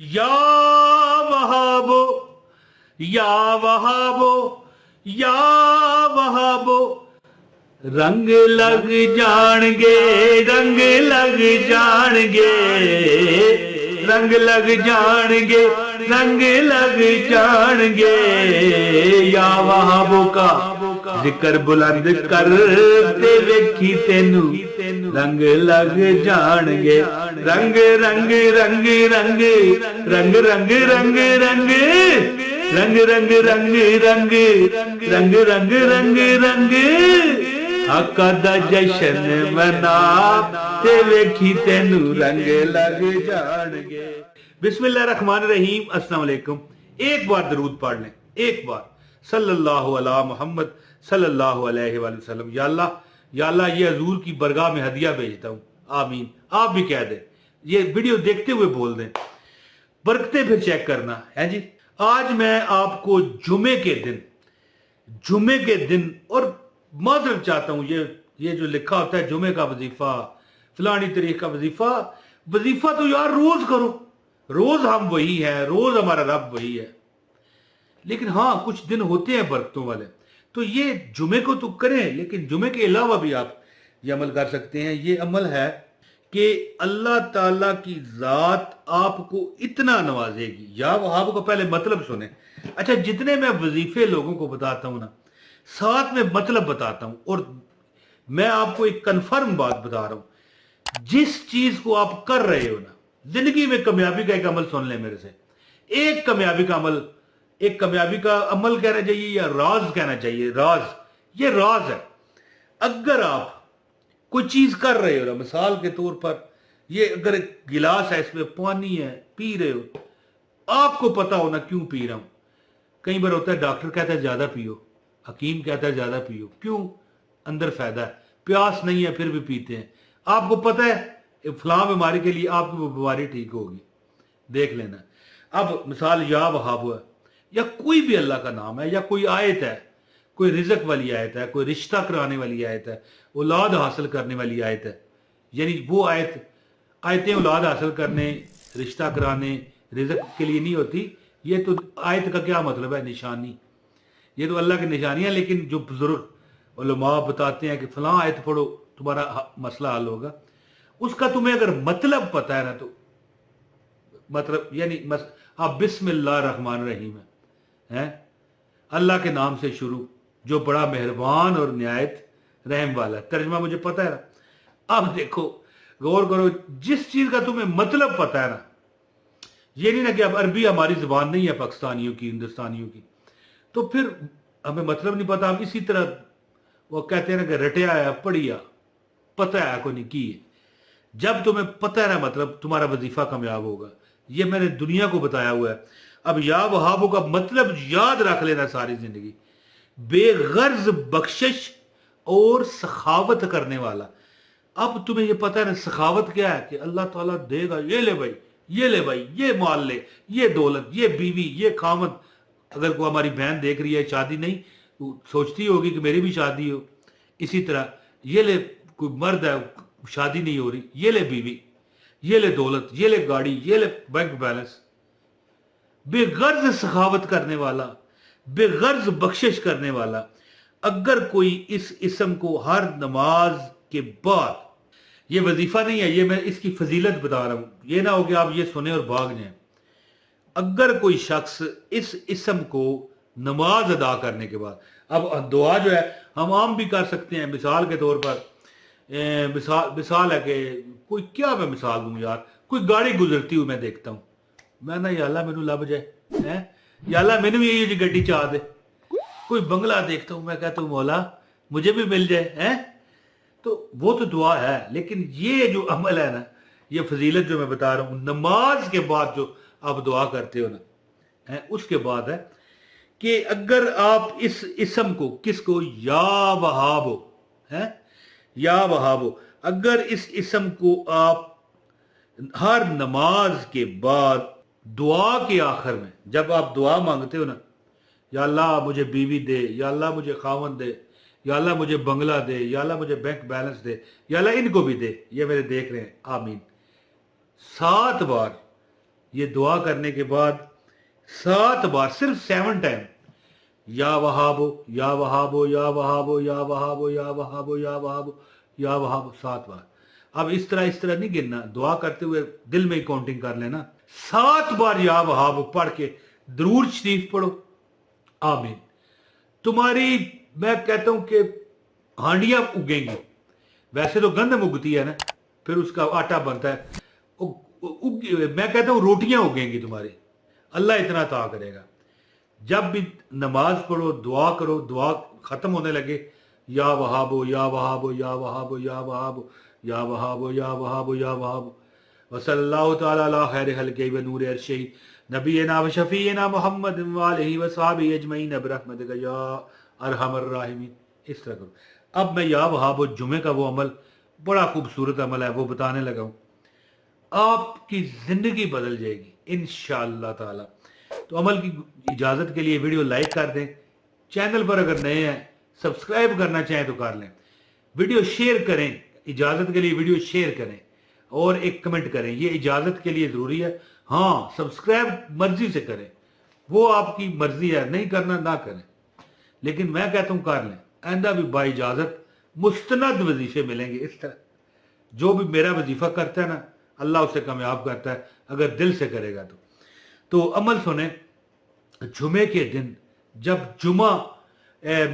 یا وہابو یا وہابو یا وہابو رنگ لگ جان گے رنگ لگ جان گے رنگ لگ جان گے رنگ لگ جان گے یا وہابو کا ذکر بلند کر تے ویکھی تینو رنگ لگ جان گے رنگ رنگ رنگ رنگ رنگ رنگ رنگ رنگ رنگ رنگ رنگ رنگ رنگ رنگ رنگ رنگ آقا دا جشن منا تے ویکھی تینو رنگ لگ جان گے۔ بسم اللہ الرحمن الرحیم۔ السلام علیکم۔ ایک بار درود پڑھ لیں، ایک بار صلی اللہ علی محمد صلی اللہ علیہ وآلہ وسلم۔ یا اللہ یہ حضور کی برگاہ میں ہدیہ بھیجتا ہوں، آمین۔ آپ بھی کہہ دیں، یہ ویڈیو دیکھتے ہوئے بول دیں، برکتیں پھر چیک کرنا ہے جی۔ آج میں آپ کو جمعے کے دن اور معذرت چاہتا ہوں، یہ جو لکھا ہوتا ہے جمعے کا وظیفہ، فلانی تاریخ کا وظیفہ تو یار روز کرو، روز ہم وہی ہیں، روز ہمارا رب وہی ہے، لیکن ہاں کچھ دن ہوتے ہیں برکتوں والے، تو یہ جمعے کو تو کریں، لیکن جمعے کے علاوہ بھی آپ یہ عمل کر سکتے ہیں۔ یہ عمل ہے کہ اللہ تعالیٰ کی ذات آپ کو اتنا نوازے گی۔ یا وہابوں کا پہلے مطلب سنیں۔ اچھا، جتنے میں وظیفے لوگوں کو بتاتا ہوں نا، ساتھ میں مطلب بتاتا ہوں، اور میں آپ کو ایک کنفرم بات بتا رہا ہوں، جس چیز کو آپ کر رہے ہو نا، زندگی میں کامیابی کا ایک عمل سن لیں میرے سے، ایک کامیابی کا عمل کہنا چاہیے یا راز کہنا چاہیے، یہ راز ہے۔ اگر آپ کوئی چیز کر رہے ہو نا، مثال کے طور پر یہ اگر ایک گلاس ہے، اس میں پانی ہے، پی رہے ہو، آپ کو پتا ہونا کیوں پی رہا ہوں۔ کئی بار ہوتا ہے ڈاکٹر کہتا ہے زیادہ پیو، حکیم کہتا ہے زیادہ پیو، کیوں؟ اندر فائدہ ہے، پیاس نہیں ہے پھر بھی پیتے ہیں۔ آپ کو پتا ہے فلاں بیماری کے لیے آپ کی وہ بیماری ٹھیک ہوگی، دیکھ لینا۔ اب مثال یا وہاب ہے، یا کوئی بھی اللہ کا نام ہے، یا کوئی آیت ہے، کوئی رزق والی آیت ہے، کوئی رشتہ کرانے والی آیت ہے، اولاد حاصل کرنے والی آیت ہے، یعنی وہ آیتیں اولاد حاصل کرنے، رشتہ کرانے، رزق کے لیے نہیں ہوتی۔ یہ تو آیت کا کیا مطلب ہے؟ نشانی، یہ تو اللہ کی نشانیاں، لیکن جو بزرگ علماء بتاتے ہیں کہ فلاں آیت پڑھو تمہارا مسئلہ حل ہوگا، اس کا تمہیں اگر مطلب پتہ ہے نا، تو مطلب یعنی آپ بسم اللہ الرحمن الرحیم ہے، اللہ کے نام سے شروع جو بڑا مہربان اور نہایت رحم والا ہے۔ ترجمہ مجھے پتہ ہے نا۔ اب دیکھو، غور کرو، جس چیز کا تمہیں مطلب پتہ ہے نا، یہ نہیں نا کہ اب عربی ہماری زبان نہیں ہے پاکستانیوں کی، ہندوستانیوں کی، تو پھر ہمیں مطلب نہیں پتا، ہم اسی طرح وہ کہتے ہیں نا کہ رٹیا ہے پڑھیا، پتہ ہے کوئی نہیں کی ہے۔ جب تمہیں پتہ ہے نا مطلب، تمہارا وظیفہ کامیاب ہوگا۔ یہ میں نے دنیا کو بتایا ہوا ہے۔ اب یا وہابوں کا مطلب یاد رکھ لینا ساری زندگی، بے غرض بخشش اور سخاوت کرنے والا۔ اب تمہیں یہ پتہ ہے نا سخاوت کیا ہے، کہ اللہ تعالیٰ دے گا، یہ لے بھائی، یہ لے بھائی، یہ مال لے، یہ دولت، یہ بیوی، یہ خامد۔ اگر کوئی ہماری بہن دیکھ رہی ہے، شادی نہیں، سوچتی ہوگی کہ میری بھی شادی ہو، اسی طرح یہ لے، کوئی مرد ہے شادی نہیں ہو رہی، یہ لے بیوی، یہ لے دولت، یہ لے گاڑی، یہ لے بینک بیلنس۔ بے غرض سخاوت کرنے والا، بے غرض بخشش کرنے والا۔ اگر کوئی اس اسم کو ہر نماز کے بعد، یہ وظیفہ نہیں ہے، یہ میں اس کی فضیلت بتا رہا ہوں، یہ نہ ہو کہ آپ یہ سنیں اور بھاگ جائیں۔ اگر کوئی شخص اس اسم کو نماز ادا کرنے کے بعد، اب دعا جو ہے ہم عام بھی کر سکتے ہیں، مثال کے طور پر مثال ہے کہ کوئی، کیا میں مثال دوں یار، کوئی گاڑی گزرتی ہوئی میں دیکھتا ہوں، میں نا یا اللہ مینوں لب جائے، یا اللہ مینوں بھی یہی جی گڈی چاہ دے۔ کوئی بنگلہ دیکھتا ہوں، میں کہتا ہوں مولا مجھے بھی مل جائے، تو وہ تو دعا ہے، لیکن یہ جو عمل ہے نا، یہ فضیلت جو میں بتا رہا ہوں، نماز کے بعد جو آپ دعا کرتے ہو نا، اس کے بعد ہے کہ اگر آپ اس اسم کو، کس کو؟ یا وہاب ہو، یا وہاب ہو، اگر اس اسم کو آپ ہر نماز کے بعد دعا کے آخر میں، جب آپ دعا مانگتے ہو نا، یا اللہ مجھے بیوی دے، یا اللہ مجھے خاوند دے، یا اللہ مجھے بنگلہ دے، یا اللہ مجھے بینک بیلنس دے، یا اللہ ان کو بھی دے، یہ میرے دیکھ رہے ہیں، آمین، 7 بار یہ دعا کرنے کے بعد 7 بار، صرف 7 ٹائم، یا وہابو یا وہابو یا وہابو یا وہابو یا وہابو یا وہابو یا وہابو، 7 بار۔ اب اس طرح نہیں گننا، دعا کرتے ہوئے دل میں ہی کاؤنٹنگ کر لینا۔ 7 بار یا وہابو پڑھ کے درود شریف پڑھو، آمین۔ تمہاری میں کہتا ہوں کہ ہانڈیاں اگیں گی، ویسے تو گندم اگتی ہے نا، پھر اس کا آٹا بنتا ہے، میں کہتا ہوں روٹیاں اگیں گی تمہاری، اللہ اتنا عطا کرے گا۔ جب بھی نماز پڑھو دعا کرو، دعا ختم ہونے لگے یا وہابو یا وہابو یا وہابو یا وہابو یا وہابو یا وہابو یا وہابو، وصلی اللہ تعالی علی خیر خلقہ و نور عرشہ نبینا و شفیعنا محمد وآلہ وصحبہ اجمعین برحمتک یا ارحم الراحمین۔ اس طرح کرو۔ اب میں یا وہابو جمعے کا وہ عمل، بڑا خوبصورت عمل ہے، وہ بتانے لگا ہوں، آپ کی زندگی بدل جائے گی انشاءاللہ تعالی۔ تو عمل کی اجازت کے لیے ویڈیو لائک کر دیں، چینل پر اگر نئے ہیں سبسکرائب کرنا چاہیں تو کر لیں، ویڈیو شیئر کریں، اجازت کے لیے ویڈیو شیئر کریں اور ایک کمنٹ کریں، یہ اجازت کے لیے ضروری ہے۔ ہاں سبسکرائب مرضی سے کریں، وہ آپ کی مرضی ہے، نہیں کرنا نہ کریں، لیکن میں کہتا ہوں کر لیں۔ آئندہ بھی با اجازت مستند وظیفے ملیں گے اس طرح، جو بھی میرا وظیفہ کرتا ہے نا اللہ اسے کامیاب کرتا ہے اگر دل سے کرے گا تو عمل سنیں۔ جمعے کے دن جب جمعہ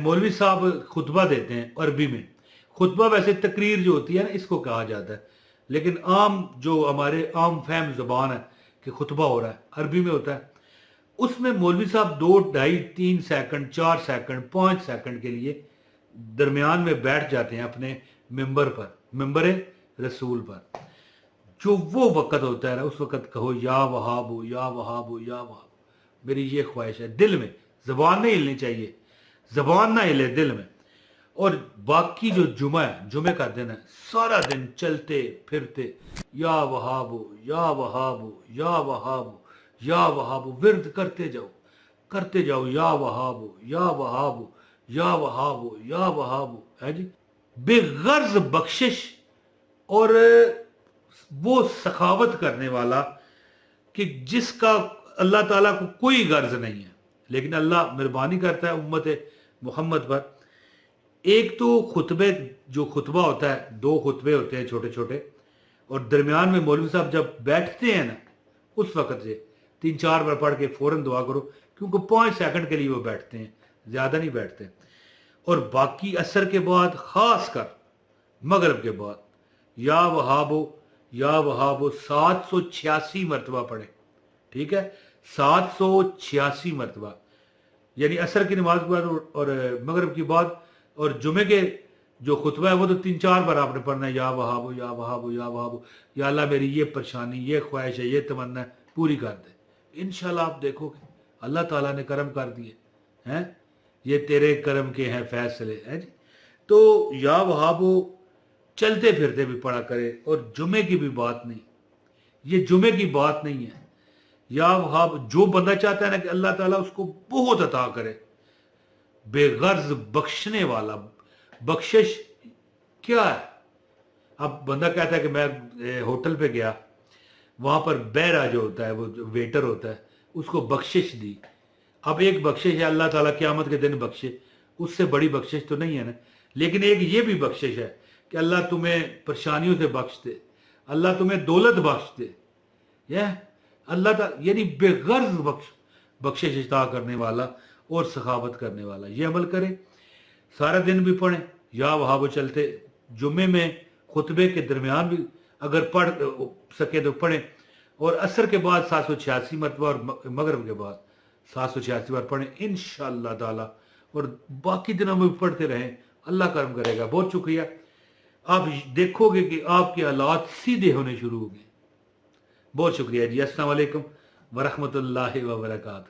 مولوی صاحب خطبہ دیتے ہیں، عربی میں خطبہ، ویسے تقریر جو ہوتی ہے نا اس کو کہا جاتا ہے، لیکن عام جو ہمارے عام فہم زبان ہے کہ خطبہ ہو رہا ہے عربی میں ہوتا ہے، اس میں مولوی صاحب 2، 2.5، 3 سیکنڈ، 4 سیکنڈ، 5 سیکنڈ کے لیے درمیان میں بیٹھ جاتے ہیں اپنے ممبر پر، ممبر رسول پر۔ جو وہ وقت ہوتا ہے نا اس وقت کہو یا وہابو یا وہابو یا وہابو، میری یہ خواہش ہے دل میں، زبان نہیں ہلنی چاہیے، زبان نہ ہلے دل میں۔ اور باقی جو جمعہ ہے، جمعے کا دن ہے، سارا دن چلتے پھرتے یا وہابو یا وہابو یا وہابو یا وہابو ورد کرتے جاؤ یا وہابو یا وہابو یا وہابو یا وہابو، ہے جی، بے غرض بخشش اور وہ سخاوت کرنے والا کہ جس کا اللہ تعالیٰ کو کوئی غرض نہیں ہے، لیکن اللہ مہربانی کرتا ہے امت محمد پر۔ ایک تو خطبے، جو خطبہ ہوتا ہے 2 خطبے ہوتے ہیں چھوٹے چھوٹے، اور درمیان میں مولوی صاحب جب بیٹھتے ہیں نا اس وقت سے 3-4 بار پڑھ کے فوراً دعا کرو، کیونکہ 5 سیکنڈ کے لیے وہ بیٹھتے ہیں، زیادہ نہیں بیٹھتے۔ اور باقی عصر کے بعد، خاص کر مغرب کے بعد، یا وہابو یا وہابو 786 مرتبہ پڑھیں، ٹھیک ہے، 786 مرتبہ، یعنی عصر کی نماز کے بعد اور مغرب کی بعد، اور جمعے کے جو خطبہ ہے وہ تو 3-4 بار آپ نے پڑھنا ہے، یا وہابو یا وہابو یا وہابو، یا اللہ میری یہ پریشانی، یہ خواہش ہے، یہ تمنا ہے، پوری کر دے۔ انشاءاللہ آپ دیکھو گے اللہ تعالیٰ نے کرم کر دیے ہیں، یہ تیرے کرم کے ہیں فیصلے، ہیں جی۔ تو یا وہابو چلتے پھرتے بھی پڑھا کرے، اور جمعے کی بھی بات نہیں، یہ جمعے کی بات نہیں ہے۔ یا وہاب جو بندہ چاہتا ہے نا کہ اللہ تعالیٰ اس کو بہت عطا کرے، بے غرض بخشنے والا، بخشش کیا ہے؟ اب بندہ کہتا ہے کہ میں ہوٹل پہ گیا، وہاں پر بہرا جو ہوتا ہے، وہ جو ویٹر ہوتا ہے، اس کو بخشش دی۔ اب ایک بخشش ہے اللہ تعالیٰ قیامت کے دن بخشے، اس سے بڑی بخشش تو نہیں ہے نا، لیکن ایک یہ بھی بخشش ہے کہ اللہ تمہیں پریشانیوں سے بخش دے، اللہ تمہیں دولت بخش دے، اللہ تعالیٰ یعنی بے غرض بخشش عطا کرنے والا اور سخاوت کرنے والا۔ یہ عمل کریں، سارا دن بھی پڑھیں، یا وہابو چلتے، جمعے میں خطبے کے درمیان بھی اگر پڑھ سکے تو پڑھیں، اور عصر کے بعد 786 مرتبہ، اور مغرب کے بعد 786 بار پڑھیں انشاءاللہ تعالیٰ، اور باقی دنوں میں بھی پڑھتے رہیں، اللہ کرم کرے گا۔ بہت شکریہ۔ آپ دیکھو گے کہ آپ کے حالات سیدھے ہونے شروع ہو گئے۔ بہت شکریہ جی، السلام علیکم ورحمۃ اللہ وبرکاتہ۔